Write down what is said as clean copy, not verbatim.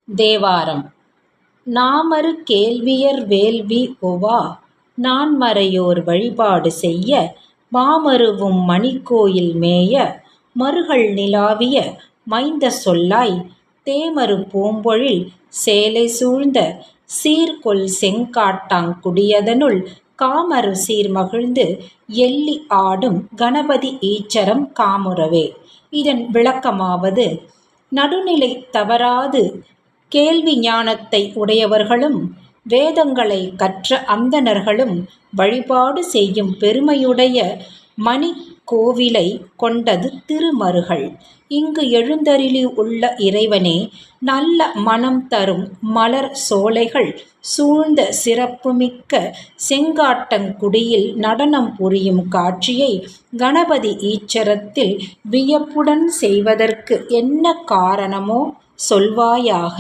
தேவாரம். நாமரு கேள்வியர் வேள்வி ஒவா நான்மறையோர் வழிபாடு செய்ய மாமருவும் மணிக்கோயில் மேய மருகள் நிலாவிய மைந்த சொல்லாய் தேமரு பூம்பொழில் சேலை சூழ்ந்த சீர்கொள் செங்காட்டாங் குடியதனுள் காமரு சீர்மகிழ்ந்து எள்ளி ஆடும் கணபதி ஈச்சரம் காமுறவே. இதன் விளக்கமாவது, நடுநிலை தவறாது கேள்வி ஞானத்தை உடையவர்களும் வேதங்களை கற்ற அந்தணர்களும் வழிபாடு செய்யும் பெருமையுடைய மணிக்கோவிலை கொண்டது திருமருகள். இங்கு எழுந்தருளி உள்ள இறைவனே நல்ல மனம் தரும் மலர் சோலைகள் சூழ்ந்த சிறப்புமிக்க செங்காட்டங்குடியில் நடனம் புரியும் காட்சியை கணபதி ஈச்சரத்தில் வியப்புடன் செய்வதற்கு என்ன காரணமோ சொல்வாயாக.